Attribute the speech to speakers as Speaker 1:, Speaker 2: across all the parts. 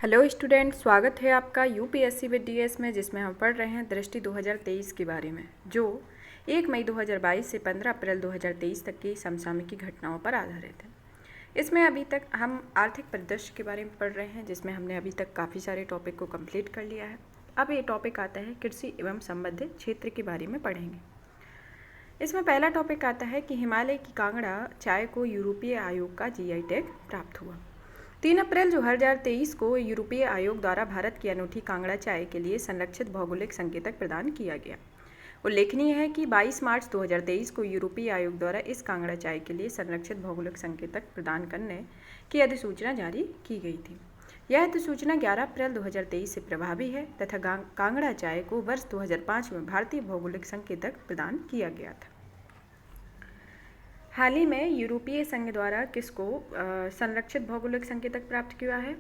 Speaker 1: Hello student, स्वागत है आपका यूपीएससी विद डीएस में, जिसमें हम पढ़ रहे हैं दृष्टि 2023 के बारे में, जो 1 मई 2022 से 15 अप्रैल 2023 तक की समसामयिक घटनाओं पर आधारित है। इसमें अभी तक हम आर्थिक परिदृश्य के बारे में पढ़ रहे हैं, जिसमें हमने अभी तक काफ़ी सारे टॉपिक को कंप्लीट कर लिया है। अब ये टॉपिक आता है कृषि एवं संबंधित क्षेत्र के बारे में पढ़ेंगे। इसमें पहला टॉपिक आता है कि हिमालय की कांगड़ा चाय को यूरोपीय आयोग का जीआई टैग प्राप्त हुआ। 3 अप्रैल 2023 को यूरोपीय आयोग द्वारा भारत की अनूठी कांगड़ा चाय के लिए संरक्षित भौगोलिक संकेतक प्रदान किया गया। उल्लेखनीय है कि 22 मार्च 2023 को यूरोपीय आयोग द्वारा इस कांगड़ा चाय के लिए संरक्षित भौगोलिक संकेतक प्रदान करने की अधिसूचना जारी की गई थी। यह अधिसूचना 11 अप्रैल 2023 से प्रभावी है तथा कांगड़ा चाय को वर्ष 2005 में भारतीय भौगोलिक संकेतक प्रदान किया गया था। हाल ही में यूरोपीय संघ द्वारा किसको संरक्षित भौगोलिक संकेतक प्राप्त किया है?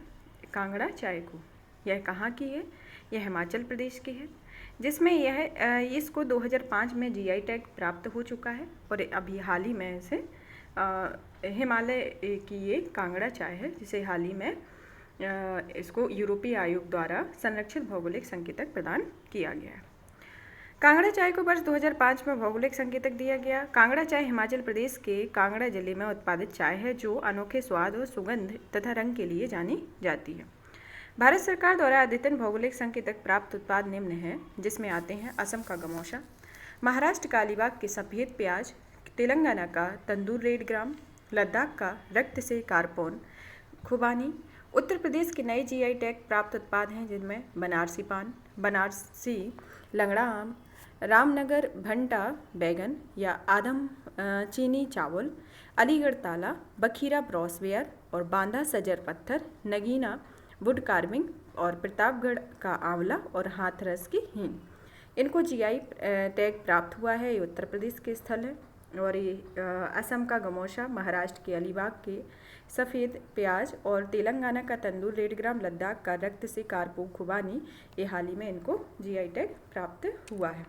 Speaker 1: कांगड़ा चाय को। यह कहाँ की है? यह हिमाचल प्रदेश की है, जिसमें इसको 2005 में जीआई टैग प्राप्त हो चुका है और अभी हाल ही में इसे हिमालय की ये कांगड़ा चाय है, जिसे हाल ही में इसको यूरोपीय आयोग द्वारा संरक्षित भौगोलिक संकेतक प्रदान किया गया है। कांगड़ा चाय को वर्ष 2005 में भौगोलिक संकेतक दिया गया। कांगड़ा चाय हिमाचल प्रदेश के कांगड़ा जिले में उत्पादित चाय है, जो अनोखे स्वाद और सुगंध तथा रंग के लिए जानी जाती है। भारत सरकार द्वारा अद्यतन भौगोलिक संकेतक प्राप्त उत्पाद निम्न हैं, जिसमें आते हैं असम का गमोसा, महाराष्ट्र का अलीबाग के सफ़ेद प्याज, तेलंगाना का तंदूर रेड ग्राम, लद्दाख का रक्त से कारपोन खुबानी। उत्तर प्रदेश के नए जीआई टैग प्राप्त उत्पाद हैं, जिनमें बनारसी पान, बनारसी लंगड़ा आम, रामनगर भंटा बैगन या आदम चीनी चावल, अलीगढ़ ताला, बखीरा ब्रॉसवेयर और बांदा सजर पत्थर, नगीना वुड कार्विंग और प्रतापगढ़ का आंवला और हाथरस की हींग। इनको जीआई टैग प्राप्त हुआ है। ये उत्तर प्रदेश के स्थल है। और ये असम का गमोसा, महाराष्ट्र के अलीबाग के सफ़ेद प्याज और तेलंगाना का तंदूर रेड ग्राम, लद्दाख का रक्त से कारपो खुबानी, ये हाल ही में इनको जीआई टैग प्राप्त हुआ है।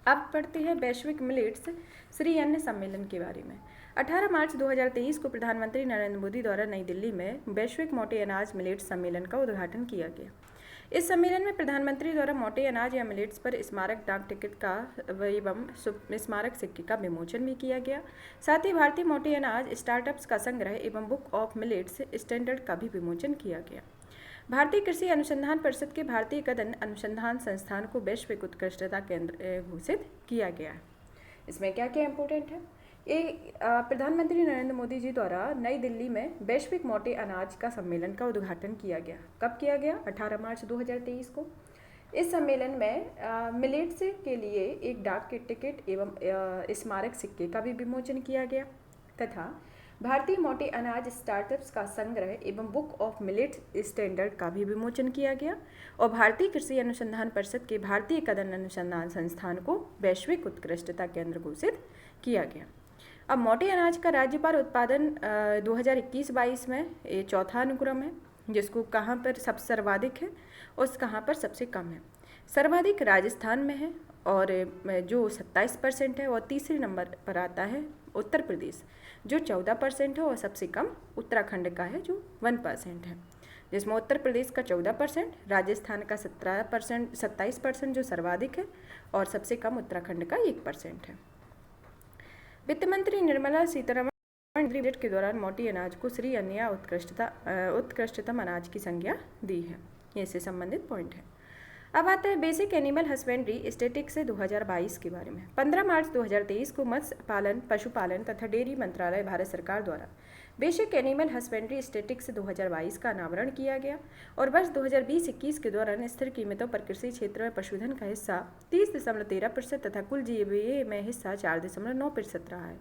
Speaker 1: अब पढ़ते हैं वैश्विक मिलेट्स श्री अन्न सम्मेलन के बारे में। 18 मार्च 2023 को प्रधानमंत्री नरेंद्र मोदी द्वारा नई दिल्ली में वैश्विक मोटे अनाज मिलेट्स सम्मेलन का उद्घाटन किया गया। इस सम्मेलन में प्रधानमंत्री द्वारा मोटे अनाज या मिलेट्स पर स्मारक डाक टिकट का एवं स्मारक सिक्के का विमोचन भी किया गया। साथ ही भारतीय मोटे अनाज स्टार्टअप्स का संग्रह एवं बुक ऑफ मिलेट्स स्टैंडर्ड का भी विमोचन किया गया। भारतीय कृषि अनुसंधान परिषद के भारतीय कदन अनुसंधान संस्थान को वैश्विक उत्कृष्टता केंद्र घोषित किया गया है। इसमें क्या क्या इंपॉर्टेंट है? ये प्रधानमंत्री नरेंद्र मोदी जी द्वारा नई दिल्ली में वैश्विक मोटे अनाज का सम्मेलन का उद्घाटन किया गया। कब किया गया? 18 मार्च 2023 को। इस सम्मेलन में मिलेट्स के लिए एक डाक के टिकट एवं स्मारक सिक्के का भी विमोचन किया गया तथा भारतीय मोटे अनाज स्टार्टअप्स का संग्रह एवं बुक ऑफ मिलेट स्टैंडर्ड का भी विमोचन किया गया और भारतीय कृषि अनुसंधान परिषद के भारतीय कदन अनुसंधान संस्थान को वैश्विक उत्कृष्टता केंद्र घोषित किया गया। अब मोटे अनाज का राज्यपाल उत्पादन 2021-22 में ये चौथा अनुक्रम है, जिसको कहाँ पर सबसे सर्वाधिक है और कहाँ पर सबसे कम है। सर्वाधिक राजस्थान में है और जो 27% है, और तीसरे नंबर पर आता है उत्तर प्रदेश जो 14% है और सबसे कम उत्तराखंड का है जो 1% है, जिसमें उत्तर प्रदेश का 14%, राजस्थान का 17%, 27% जो सर्वाधिक है और सबसे कम उत्तराखंड का 1% है। वित्त मंत्री निर्मला सीतारमण बजट के दौरान मोटी अनाज को श्री अन्न या उत्कृष्टतम अनाज की संज्ञा दी है। ये इससे संबंधित पॉइंट है। अब आता है बेसिक एनिमल हस्बेंड्री स्टैटिस्टिक्स 2022 के बारे में। 15 मार्च 2023 को मत्स्य पालन, पशुपालन तथा डेयरी मंत्रालय भारत सरकार द्वारा बेसिक एनिमल हस्बेंड्री स्टैटिस्टिक्स 2022 का अनावरण किया गया और वर्ष 2020-21 के दौरान स्थिर कीमतों पर कृषि क्षेत्र में पशुधन का हिस्सा 30.13% तथा कुल जीएबीए में हिस्सा 4.9% रहा है।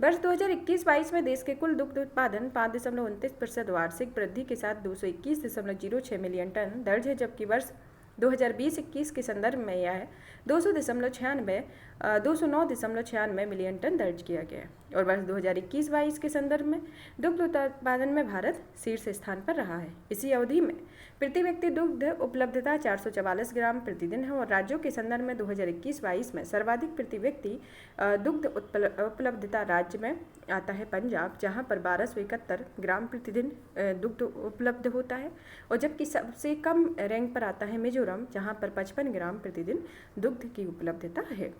Speaker 1: वर्ष 2021-22 में देश के कुल दुग्ध उत्पादन 5.29% वार्षिक वृद्धि के साथ 221.06 मिलियन टन दर्ज है, जबकि वर्ष 2020-21 के संदर्भ में यह 209.96 मिलियन टन दर्ज किया गया है। और वर्ष 2021-22 के संदर्भ में दुग्ध उत्पादन में भारत शीर्ष स्थान पर रहा है। इसी अवधि में प्रति व्यक्ति दुग्ध उपलब्धता 444 ग्राम प्रतिदिन है। और राज्यों के संदर्भ में 2021-22 में सर्वाधिक प्रति व्यक्ति दुग्ध उपलब्धता राज्य में आता है पंजाब, जहां पर 1271 ग्राम प्रतिदिन दुग्ध उपलब्ध होता है। और जबकि सबसे कम रैंक पर आता है मिजोरम, जहां पर 55 ग्राम प्रतिदिन दुग्ध की उपलब्धता है।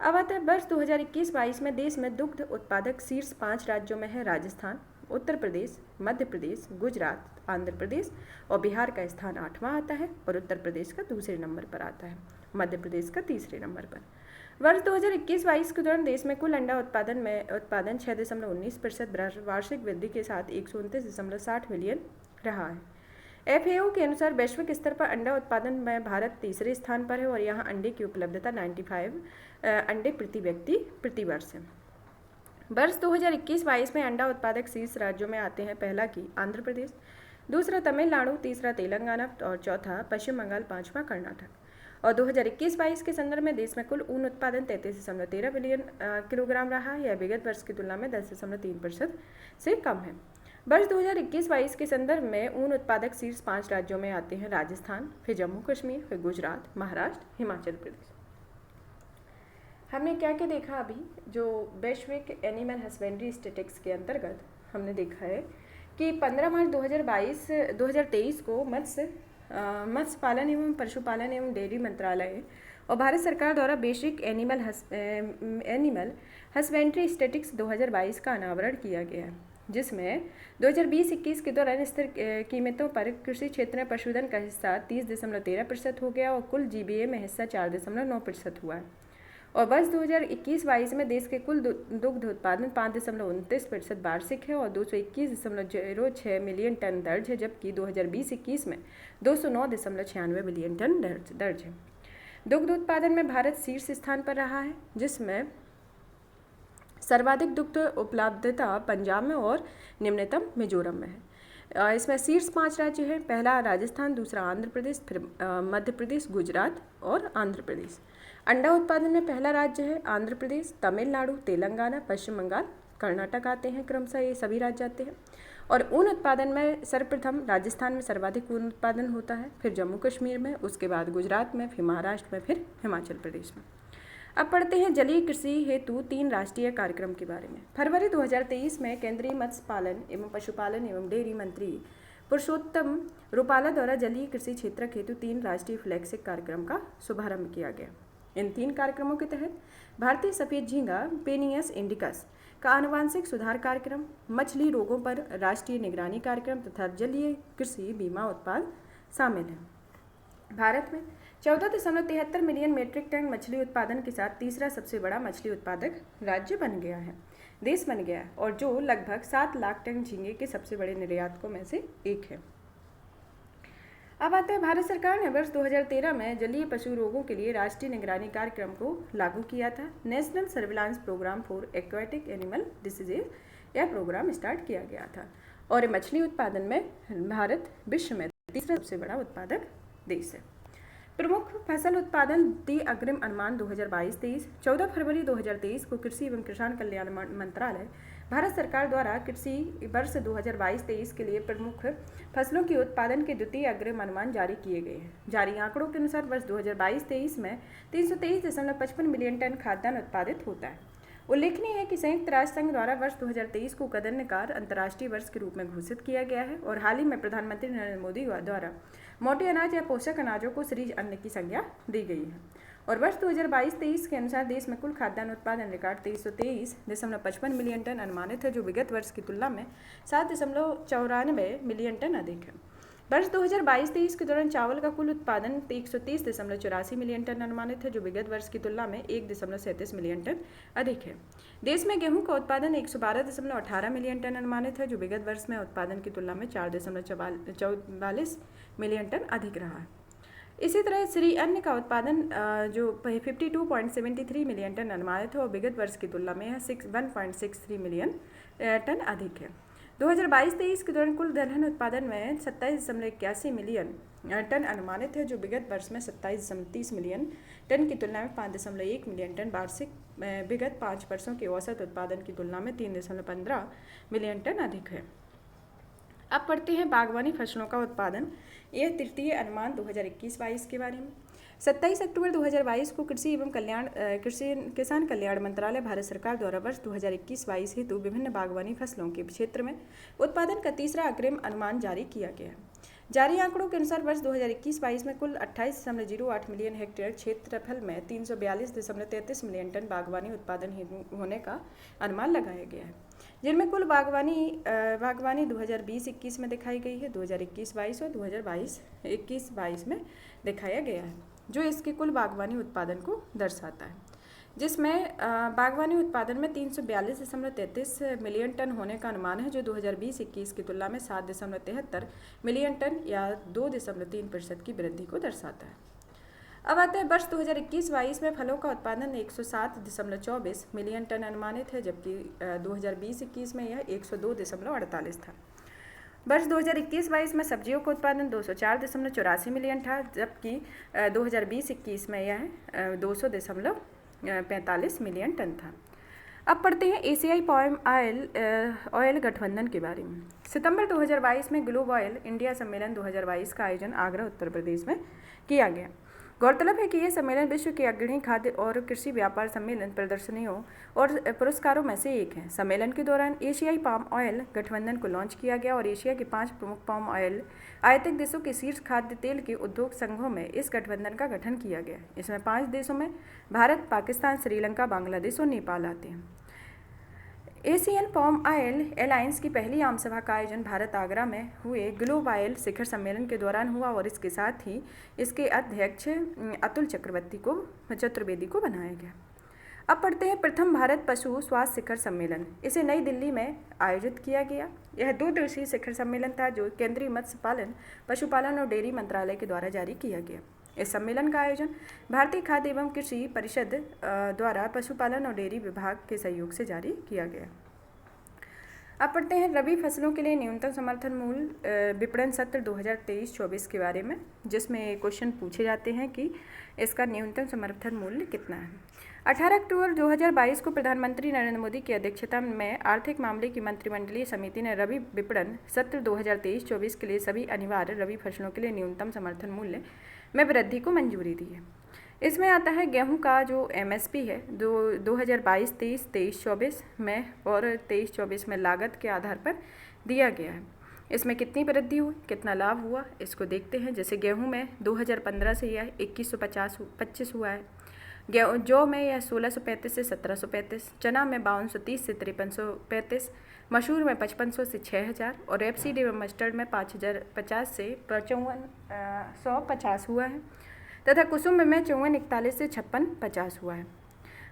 Speaker 1: अब आता है वर्ष 2021-22 में देश में दुग्ध उत्पादक शीर्ष 5 राज्यों में है राजस्थान, उत्तर प्रदेश, मध्य प्रदेश, गुजरात, आंध्र प्रदेश और बिहार का स्थान 8वां आता है और उत्तर प्रदेश का दूसरे नंबर पर आता है, मध्य प्रदेश का तीसरे नंबर पर। वर्ष 2021-22 के दौरान देश में कुल अंडा उत्पादन 6.19% वार्षिक वृद्धि के साथ 129.60 मिलियन रहा है। FAO के अनुसार वैश्विक स्तर पर अंडा उत्पादन में भारत तीसरे स्थान पर है और यहाँ अंडे की उपलब्धता 95 अंडे प्रति व्यक्ति प्रति वर्ष है। वर्ष 2021-22 में अंडा उत्पादक शीर्ष राज्यों में आते हैं पहला की आंध्र प्रदेश, दूसरा तमिलनाडु, तीसरा तेलंगाना और चौथा पश्चिम बंगाल, पांचवा कर्नाटक। और 2021-22 के संदर्भ में देश में कुल ऊन उत्पादन 33.13 बिलियन किलोग्राम रहा है। यह विगत वर्ष की तुलना में 10.3% से कम है। वर्ष 2021-22 के संदर्भ में ऊन उत्पादक शीर्ष 5 राज्यों में आते हैं राजस्थान, फिर जम्मू कश्मीर, फिर गुजरात, महाराष्ट्र, हिमाचल प्रदेश। हमने क्या क्या देखा अभी, जो वैश्विक एनिमल हस्बेंड्री स्टैटिस्टिक्स के अंतर्गत हमने देखा है कि 15 मार्च 2023 को मत्स्य पालन एवं पशुपालन एवं डेयरी मंत्रालय और भारत सरकार द्वारा बेसिक एनिमल हस्बेंड्री स्टैटिस्टिक्स 2022 का अनावरण किया गया है, जिसमें 2020-21 के दौरान स्थिर कीमतों पर कृषि क्षेत्र में पशुधन का हिस्सा 30.13% हो गया और कुल GBA में हिस्सा 4.9% हुआ है। और वर्ष 2021-22 में देश के कुल दुग्ध उत्पादन 5.29% वार्षिक है और 221.06 मिलियन टन दर्ज है, जबकि 2020-21 में 209.96 मिलियन टन दर्ज है। दुग्ध उत्पादन में भारत शीर्ष स्थान पर रहा है, जिसमें सर्वाधिक दुग्ध उपलब्धता पंजाब में और निम्नतम मिजोरम में है। इसमें शीर्ष 5 राज्य हैं, पहला राजस्थान, दूसरा आंध्र प्रदेश, फिर मध्य प्रदेश, गुजरात और आंध्र प्रदेश। अंडा उत्पादन में पहला राज्य है आंध्र प्रदेश, तमिलनाडु, तेलंगाना, पश्चिम बंगाल, कर्नाटक आते हैं, क्रमशः ये सभी राज्य आते हैं। और ऊन उत्पादन में सर्वप्रथम राजस्थान में सर्वाधिक ऊन उत्पादन होता है, फिर जम्मू कश्मीर में, उसके बाद गुजरात में, फिर महाराष्ट्र में, फिर हिमाचल प्रदेश में। अब पढ़ते हैं जलीय कृषि हेतु 3 राष्ट्रीय कार्यक्रम के बारे में। फरवरी 2023 में केंद्रीय मत्स्य पालन एवं पशुपालन एवं डेयरी मंत्री पुरुषोत्तम रूपाला द्वारा जलीय कृषि क्षेत्र हेतु 3 राष्ट्रीय फ्लैगशिप कार्यक्रम का शुभारंभ किया गया। इन 3 कार्यक्रमों के तहत भारतीय सफेद झींगा पेनियस इंडिकस का आनुवांशिक सुधार कार्यक्रम, मछली रोगों पर राष्ट्रीय निगरानी कार्यक्रम तथा जलीय कृषि बीमा उत्पाद शामिल हैं। भारत में 14.73 मिलियन मीट्रिक टन मछली उत्पादन के साथ तीसरा सबसे बड़ा मछली उत्पादक राज्य बन गया है, देश बन गया है, और जो लगभग 7 लाख टन झींगे के सबसे बड़े निर्यातकों में से एक है। अब आता है भारत सरकार ने वर्ष 2013 में जलीय पशु रोगों के लिए राष्ट्रीय निगरानी कार्यक्रम को लागू किया था। National surveillance program for aquatic animal diseases, यह प्रोग्राम स्टार्ट किया गया था और मछली उत्पादन में भारत विश्व में तीसरा सबसे बड़ा उत्पादक देश है। प्रमुख फसल उत्पादन दी अग्रिम अनुमान 2022-23। 14 फरवरी 2023 को कृषि एवं किसान कल्याण मंत्रालय भारत सरकार द्वारा कृषि वर्ष 2022-23 के लिए प्रमुख फसलों के उत्पादन के द्वितीय अग्रिम अनुमान जारी किए गए हैं। जारी आंकड़ों के अनुसार वर्ष 2022-23 में 323.55 मिलियन टन खाद्यान्न उत्पादित होता है। उल्लेखनीय है कि संयुक्त राष्ट्र संघ द्वारा वर्ष 2023 को कदरनकार अंतर्राष्ट्रीय वर्ष के रूप में घोषित किया गया है और हाल ही में प्रधानमंत्री नरेंद्र मोदी द्वारा मोटे अनाज या पोषक अनाजों को श्रेष्ठ अन्न की संज्ञा दी गई है। और वर्ष 2022-23 के अनुसार देश में कुल खाद्यान्न उत्पादन रिकॉर्ड 323.55 मिलियन टन अनुमानित है, जो विगत वर्ष की तुलना में 7.94 मिलियन टन अधिक है। वर्ष 2022-23 के दौरान चावल का कुल उत्पादन 130.84 मिलियन टन अनुमानित है, जो विगत वर्ष की तुलना में 1.37 मिलियन टन अधिक है। देश में गेहूं का उत्पादन 112.18 मिलियन टन अनुमानित है, जो विगत वर्ष में उत्पादन की तुलना में 4.44 मिलियन टन अधिक रहा है। इसी तरह श्री अन्न का उत्पादन जो 52.73 मिलियन टन अनुमानित है और विगत वर्ष की तुलना में 1.63 मिलियन टन अधिक है। 2022-23 के दौरान कुल दलहन उत्पादन में 27.81 मिलियन टन अनुमानित है, जो विगत वर्ष में 27.30 मिलियन टन की तुलना में 5.1 मिलियन टन वार्षिक विगत 5 वर्षों के औसत उत्पादन की तुलना में 3.15 मिलियन टन अधिक है। अब पढ़ते हैं बागवानी फसलों का उत्पादन। यह तृतीय अनुमान 2021-22 के बारे में। 27 अक्टूबर 2022 को कृषि किसान कल्याण मंत्रालय भारत सरकार द्वारा वर्ष 2021-22 हेतु विभिन्न बागवानी फसलों के क्षेत्र में उत्पादन का तीसरा अग्रिम अनुमान जारी किया गया है। जारी आंकड़ों के अनुसार वर्ष 2021-22 में कुल 28.08 मिलियन हेक्टेयर क्षेत्रफल में 342.33 मिलियन टन बागवानी उत्पादन होने का अनुमान लगाया गया है, जिनमें कुल बागवानी 2020-21 में दिखाई गई है, 2021-22 और 2022-21 में दिखाया गया है, जो इसके कुल बागवानी उत्पादन को दर्शाता है, जिसमें बागवानी उत्पादन में 342.33 मिलियन टन होने का अनुमान है, जो 2020-21 की तुलना में 7.73 मिलियन टन या 2.3% की वृद्धि को दर्शाता है। अब आता है वर्ष 2021-22 में फलों का उत्पादन 107.24 मिलियन टन अनुमानित है, जबकि 2020-21 में यह 102.48 था। वर्ष 2021-22 में सब्जियों का उत्पादन 204.84 मिलियन था, जबकि 2020-21 में यह 200.45 मिलियन टन था। अब पढ़ते हैं एशियाई पाम ऑयल गठबंधन के बारे में। सितंबर 2022 में ग्लोब ऑयल इंडिया सम्मेलन 2022 का आयोजन आगरा उत्तर प्रदेश में किया गया। गौरतलब है कि यह सम्मेलन विश्व के अग्रणी खाद्य और कृषि व्यापार सम्मेलन, प्रदर्शनियों और पुरस्कारों में से एक है। सम्मेलन के दौरान एशियाई पाम ऑयल गठबंधन को लॉन्च किया गया और एशिया के 5 प्रमुख पाम ऑयल आयातक देशों के शीर्ष खाद्य तेल के उद्योग संघों में इस गठबंधन का गठन किया गया। इसमें 5 देशों में भारत, पाकिस्तान, श्रीलंका, बांग्लादेश और नेपाल आते हैं। एशियन पाम ऑयल एलायंस की पहली आम सभा का आयोजन भारत आगरा में हुए ग्लोब ऑयल शिखर सम्मेलन के दौरान हुआ और इसके साथ ही इसके अध्यक्ष अतुल चतुर्वेदी को बनाया गया। अब पढ़ते हैं प्रथम भारत पशु स्वास्थ्य शिखर सम्मेलन। इसे नई दिल्ली में आयोजित किया गया। यह 2 दिवसीय शिखर सम्मेलन था, जो केंद्रीय मत्स्य पालन, पशुपालन और डेयरी मंत्रालय के द्वारा जारी किया गया। इस सम्मेलन का आयोजन भारतीय खाद्य एवं कृषि परिषद द्वारा पशुपालन और डेयरी विभाग के सहयोग से जारी किया गया। अब पढ़ते हैं रबी फसलों के लिए न्यूनतम समर्थन मूल्य विपणन सत्र 2023-24 के बारे में, जिसमें क्वेश्चन पूछे जाते हैं कि इसका न्यूनतम समर्थन मूल्य कितना है। 18 अक्टूबर 2022 को प्रधानमंत्री नरेंद्र मोदी की अध्यक्षता में आर्थिक मामले की मंत्रिमंडलीय समिति ने रबी विपणन सत्र 2023-24 के लिए सभी अनिवार्य रबी फसलों के लिए न्यूनतम समर्थन मूल्य में वृद्धि को मंजूरी दी है। इसमें आता है गेहूं का जो MSP है 2022-23 में और 23-24 में लागत के आधार पर दिया गया है। इसमें कितनी वृद्धि हुई, कितना लाभ हुआ, इसको देखते हैं। जैसे गेहूं में 2015 से यह 2125 हुआ है, जौ में यह 1635 से 1735, चना में 5230 से 5335, मसूर में 5500 से 6000 और रेपसीड एवं मस्टर्ड में 5050 से 5450 हुआ है तथा कुसुम में 5441 से 5650 हुआ है।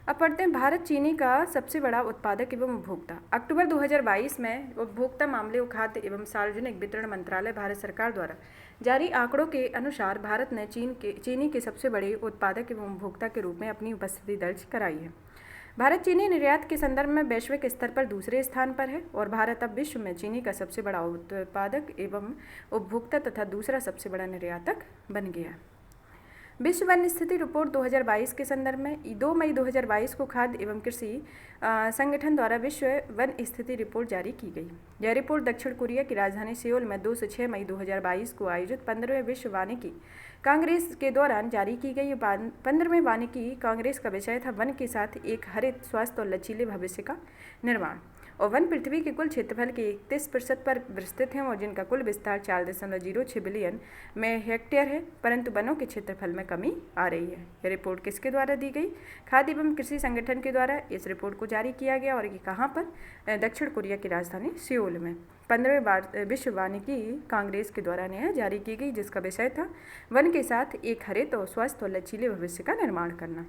Speaker 1: अब पढ़ते हैं भारत चीनी का सबसे बड़ा उत्पादक एवं उपभोक्ता। अक्टूबर 2022 में उपभोक्ता मामले, खाद्य एवं सार्वजनिक वितरण मंत्रालय, भारत सरकार द्वारा जारी आंकड़ों के अनुसार भारत ने चीनी के सबसे बड़े उत्पादक एवं उपभोक्ता के रूप में अपनी उपस्थिति दर्ज कराई है। भारत चीनी निर्यात के संदर्भ में वैश्विक स्तर पर दूसरे स्थान पर है और भारत अब विश्व में चीनी का सबसे बड़ा उत्पादक एवं उपभोक्ता तथा दूसरा सबसे बड़ा निर्यातक बन गया। विश्व वन स्थिति रिपोर्ट 2022 के संदर्भ में 2 मई 2022 को खाद्य एवं कृषि संगठन द्वारा विश्व वन स्थिति रिपोर्ट जारी की गई। यह रिपोर्ट दक्षिण कोरिया की राजधानी सियोल में 2 से 6 मई 2022 को आयोजित 15वें विश्व वानिकी कांग्रेस के दौरान जारी की गई। 15वें वानिकी कांग्रेस का विषय था वन के साथ एक हरित, स्वस्थ और लचीले भविष्य का निर्माण। और वन पृथ्वी के कुल क्षेत्रफल के 31% पर विस्तृत हैं और जिनका कुल विस्तार 4.06 बिलियन में हेक्टेयर है, परंतु वनों के क्षेत्रफल में कमी आ रही है। यह रिपोर्ट किसके द्वारा दी गई? खाद्य एवं कृषि संगठन के द्वारा इस रिपोर्ट को जारी किया गया और ये कहाँ पर? दक्षिण कोरिया की राजधानी सियोल में 15वें विश्व वानिकी कांग्रेस के द्वारा यह जारी की गई, जिसका विषय था वन के साथ एक हरित और स्वस्थ और लचीले भविष्य का निर्माण करना।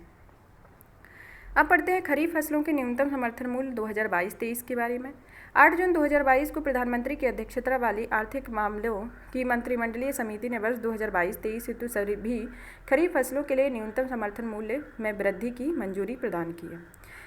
Speaker 1: अब पढ़ते हैं खरीफ फसलों के न्यूनतम समर्थन मूल्य 2022-23 के बारे में। 8 जून 2022 को प्रधानमंत्री की अध्यक्षता वाली आर्थिक मामलों की मंत्रिमंडलीय समिति ने वर्ष 2022-23 हेतु सभी खरीफ फसलों के लिए न्यूनतम समर्थन मूल्य में वृद्धि की मंजूरी प्रदान की है।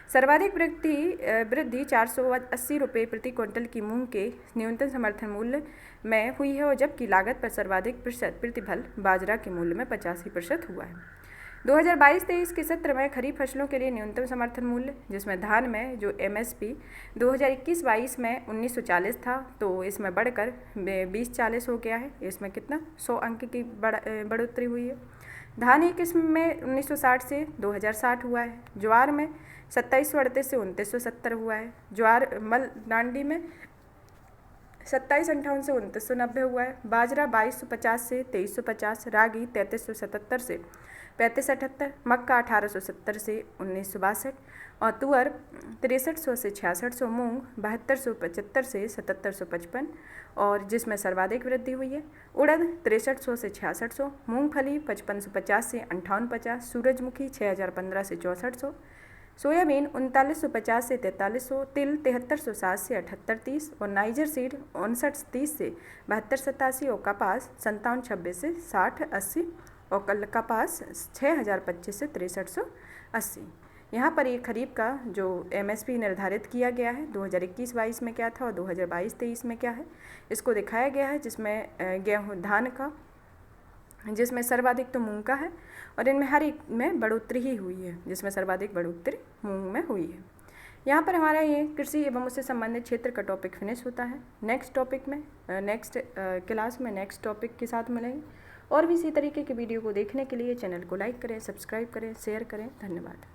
Speaker 1: सर्वाधिक वृद्धि 480 रुपये प्रति क्विंटल की मूंग के न्यूनतम समर्थन मूल्य में हुई है, और जबकि लागत पर सर्वाधिक प्रतिफल बाजरा के मूल्य में 85% हुआ है। 2022-23 के सत्र में खरीफ फसलों के लिए न्यूनतम समर्थन मूल्य, जिसमें धान में जो MSP 2021-22 में 1940 था, तो इसमें बढ़कर 2040 हो गया है। इसमें कितना 100 अंक की बढ़ोतरी हुई है। धान की किस्म में 1960 से 2060 हुआ है। ज्वार में 2738 से 2970 हुआ है। ज्वार मल डांडी में 2758 से 2990 हुआ है। बाजरा 2250 से 2350, रागी 3377 से 3578, मक्का 1870 से 1962 और तुअर 6300 से 6600, मूंग 7275 से 7755 और जिसमें सर्वाधिक वृद्धि हुई है। उड़द 6300 से 6600, मूंगफली 5550 से 5850, सूरजमुखी 6015 से 6400, सोयाबीन 3950 से 4300, तिल 7307 से 7830 और नाइजर सीड 5930 से 7287 और कपास 5726 से 6080 और कपास 6025 से 6380। यहाँ पर ये खरीफ का जो MSP निर्धारित किया गया है 2021-22 में क्या था और 2022-23 में क्या है, इसको दिखाया गया है, जिसमें गेहूँ धान का, जिसमें सर्वाधिक तो मूंग का है और इनमें हर एक में बढ़ोतरी ही हुई है, जिसमें सर्वाधिक बढ़ोतरी मूंग में हुई है। यहाँ पर हमारा ये कृषि एवं उससे संबंधित क्षेत्र का टॉपिक फिनिश होता है। नेक्स्ट टॉपिक में नेक्स्ट क्लास में नेक्स्ट टॉपिक के साथ मिलेंगे। और भी इसी तरीके के वीडियो को देखने के लिए चैनल को लाइक करें, सब्सक्राइब करें, शेयर करें। धन्यवाद।